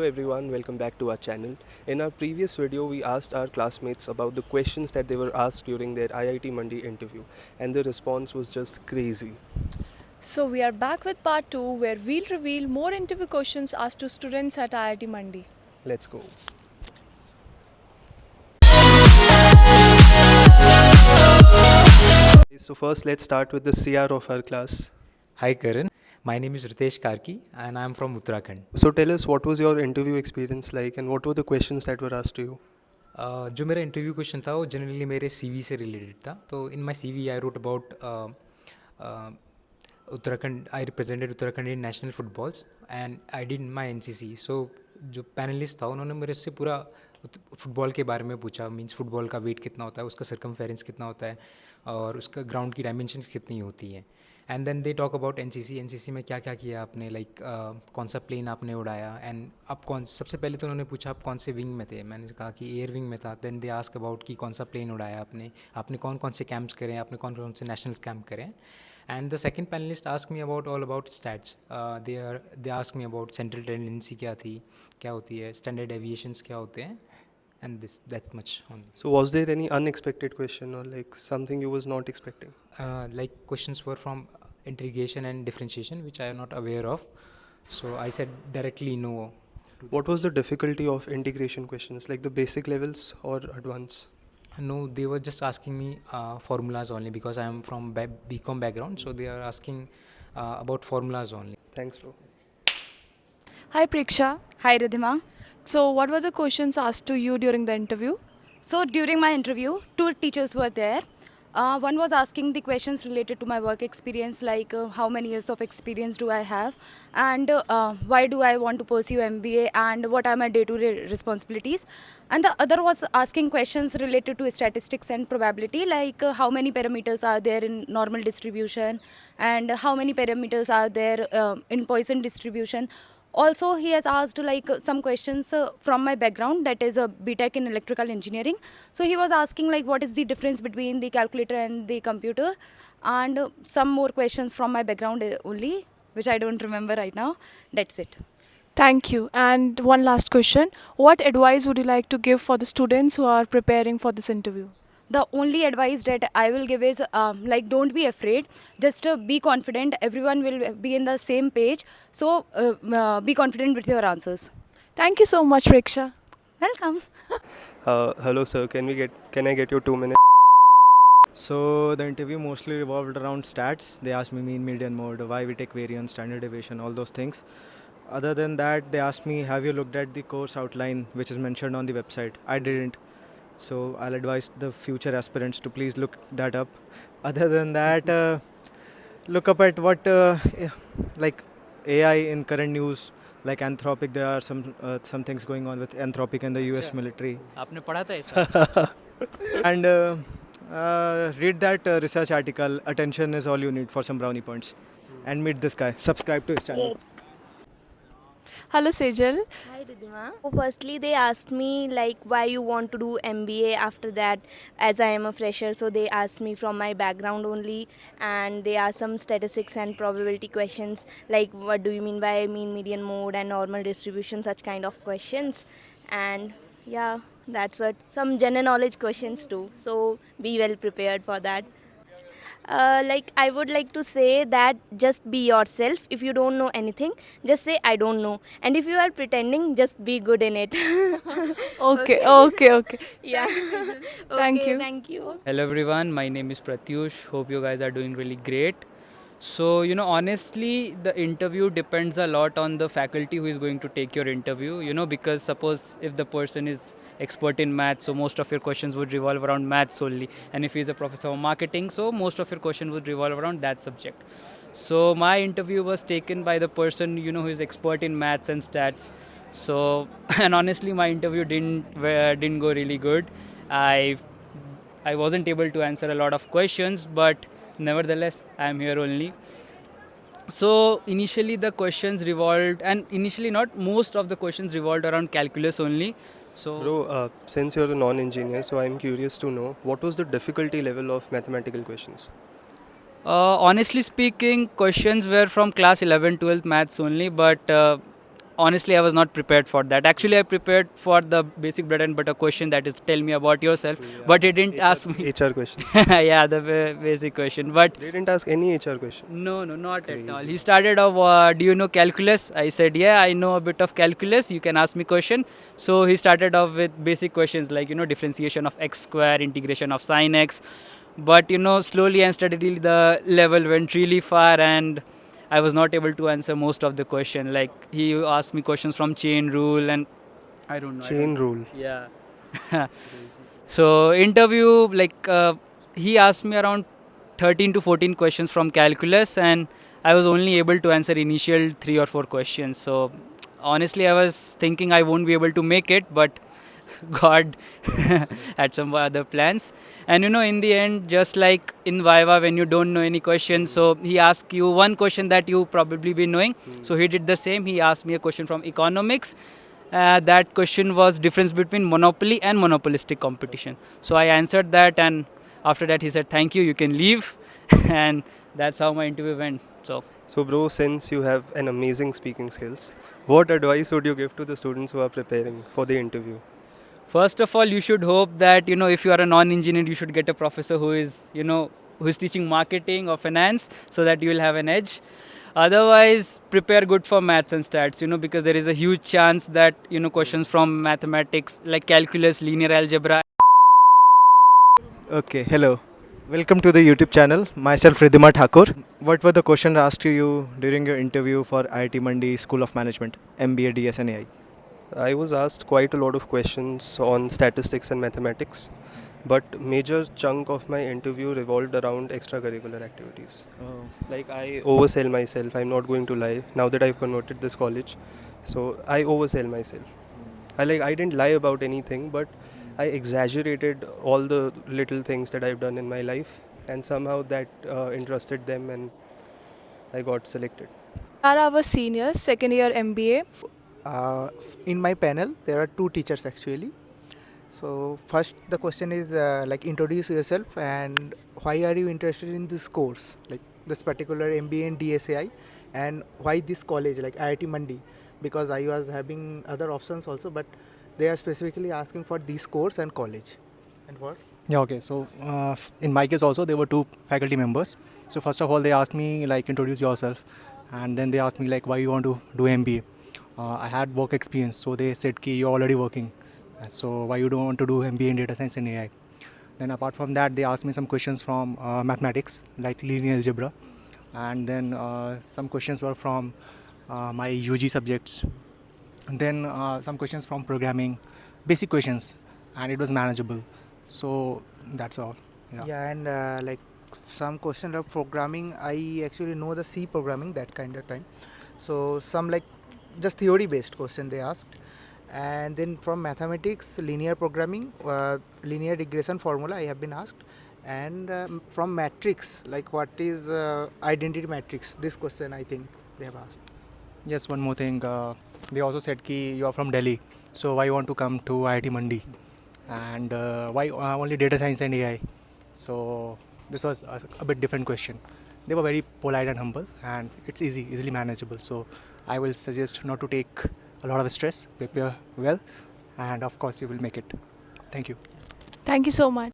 Hello everyone, welcome back to our channel. In our previous video, we asked our classmates about the questions that they were asked during their IIT Mandi interview, and the response was just crazy. So we are back with part 2 where we'll reveal more interview questions asked to students at IIT Mandi. Let's go. So first, let's start with the CR of our class. Hi Karan, my name is Ritesh Karki and I am from Uttarakhand. So tell us, what was your interview experience like, and what were the questions that were asked to you? जो मेरा interview question था वो generally मेरे CV से related था. तो in my CV I wrote about Uttarakhand. I represented Uttarakhand in national footballs and I did my NCC. So जो panelist था उन्होंने मेरे से पूरा फुटबॉल के बारे में पूछा. मींस फुटबॉल का वेट कितना होता है, उसका सर्कमफेरेंस कितना होता है और उसका ग्राउंड की डायमेंशंस कितनी होती हैं. And then they talk about NCC में क्या क्या किया आपने, लाइक कौन सा प्लेन आपने उड़ाया एंड आप कौन. सबसे पहले तो उन्होंने पूछा आप कौन से विंग में थे. मैंने कहा कि एयर विंग में था. देन दे आस्क अबाउट कि कौन सा प्लेन उड़ाया आपने, आपने कौन कौन से कैंप्स करे, आपने कौन कौन से नेशनल कैंप करे. And the second panelist ask me about all about stats. They ask me about central tendency क्या थी, क्या होती है, स्टैंडर्ड एविएशंस क्या होते हैं, and this that much only. So was there any unexpected question or like something you was not expecting? Like questions were from integration and differentiation which I am not aware of, so I said directly no. What was the difficulty of integration questions, like the basic levels or advanced? No, they were just asking me formulas only because I am from BCom background, so they are asking about formulas only. Thanks, bro. Hi Priksha. Hi Ridhima. So what were the questions asked to you during the interview? So during my interview, two teachers were there. One was asking the questions related to my work experience, like how many years of experience do I have, and why do I want to pursue MBA, and what are my day-to-day responsibilities. And the other was asking questions related to statistics and probability, like how many parameters are there in normal distribution, and how many parameters are there in Poisson distribution. Also, he has asked like some questions from my background, that is a BTech in electrical engineering. So he was asking like what is the difference between the calculator and the computer, and some more questions from my background only, which I don't remember right now. That's it. Thank you. And one last question. What advice would you like to give for the students who are preparing for this interview? The only advice that I will give is like don't be afraid, just be confident. Everyone will be in the same page, so be confident with your answers. Thank you so much, Priksha. Welcome. Hello, sir. Can I get your 2 minutes? So the interview mostly revolved around stats. They asked me mean, median, mode, why we take variance, standard deviation, all those things. Other than that, they asked me, have you looked at the course outline which is mentioned on the website? I didn't. So I'll advise the future aspirants to please look that up. Other than that, look up at what like AI in current news, like Anthropic. There are some things going on with Anthropic and the US military. आपने पढ़ा था ऐसा? And read that research article. Attention is all you need for some brownie points. And meet this guy. Subscribe to his channel. Hello, Sejal. Hi Ridhima. Firstly, they asked me like why you want to do MBA after that, as I am a fresher. So they asked me from my background only, and they asked some statistics and probability questions like what do you mean by mean, median, mode, and normal distribution, such kind of questions. And yeah, that's what some general knowledge questions too. So be well prepared for that. Like I would like to say that just be yourself. If you don't know anything, just say I don't know, and if you are pretending, just be good in it. Okay. Yeah. Thank Okay, you. Thank you. Hello everyone, my name is Pratyush. Hope you guys are doing really great. So, honestly, the interview depends a lot on the faculty who is going to take your interview, because suppose if the person is expert in maths, so most of your questions would revolve around maths only. And if he is a professor of marketing, so most of your questions would revolve around that subject. So, my interview was taken by the person, who is expert in maths and stats. So, and honestly, my interview didn't go really good. I wasn't able to answer a lot of questions, but nevertheless, I am here only. So initially the questions revolved, and initially not most of the questions revolved around calculus only. So Bro, since you're a non-engineer, so I'm curious to know what was the difficulty level of mathematical questions? honestly speaking, questions were from class 11, 12th maths only, but honestly I was not prepared for that. Actually I prepared for the basic bread and butter question, that is tell me about yourself, but he didn't ask me. HR question. Yeah, the basic question, but They didn't ask any HR question. no, not at all. Crazy. He started off, do you know calculus? I said, yeah, I know a bit of calculus. You can ask me question. So he started off with basic questions like, differentiation of x square, integration of sine x. But, slowly and steadily the level went really far and I was not able to answer most of the question. Like he asked me questions from chain rule and I don't know. Chain rule. Yeah. So interview, like he asked me around 13 to 14 questions from calculus and I was only able to answer initial 3 or 4 questions. So honestly I was thinking I won't be able to make it, but God had some other plans. And in the end, just like in Viva when you don't know any questions, so he asked you one question that you probably be knowing. So he did the same. He asked me a question from economics. That question was difference between monopoly and monopolistic competition. So I answered that, and after that he said thank you, you can leave. And that's how my interview went. So, bro, since you have an amazing speaking skills, what advice would you give to the students who are preparing for the interview? First of all, you should hope that if you are a non-engineer, you should get a professor who is who is teaching marketing or finance, so that you will have an edge. Otherwise, prepare good for maths and stats, because there is a huge chance that questions from mathematics like calculus, linear algebra. Okay, hello. Welcome to the YouTube channel. Myself Ridhima Thakur. What were the questions asked to you during your interview for IIT Mandi School of Management, MBA, DS and AI? I was asked quite a lot of questions on statistics and mathematics, but major chunk of my interview revolved around extracurricular activities. Like I oversell myself, I'm not going to lie. Now that I've converted this college, so I oversell myself. I didn't lie about anything, but I exaggerated all the little things that I've done in my life, and somehow that interested them, and I got selected. Are our seniors, second year MBA. In my panel there are two teachers actually. So first the question is like introduce yourself and why are you interested in this course, like this particular MBA in DSAI, and why this college like IIT Mandi, because I was having other options also, but they are specifically asking for this course and college. And what? Yeah, okay. So in my case also there were two faculty members. So first of all they asked me like introduce yourself, and then they asked me like why you want to do MBA. I had work experience, so they said ki you're already working, so why you don't want to do MBA in data science and AI. Then apart from that they asked me some questions from mathematics like linear algebra, and then some questions were from my UG subjects, and then some questions from programming, basic questions, and it was manageable. So that's all. Yeah, and like some question of programming, I actually know the C programming that kind of time. So some like just theory based question they asked, and then from mathematics, linear programming, linear regression formula I have been asked, and from matrix, like what is identity matrix, this question I think they have asked. Yes, one more thing. They also said ki you are from Delhi, so why you want to come to IIT Mandi, and why only data science and AI. So this was a bit different question. They were very polite and humble, and it's easily manageable. So I will suggest not to take a lot of stress, prepare well, and of course you will make it. Thank you. Thank you so much.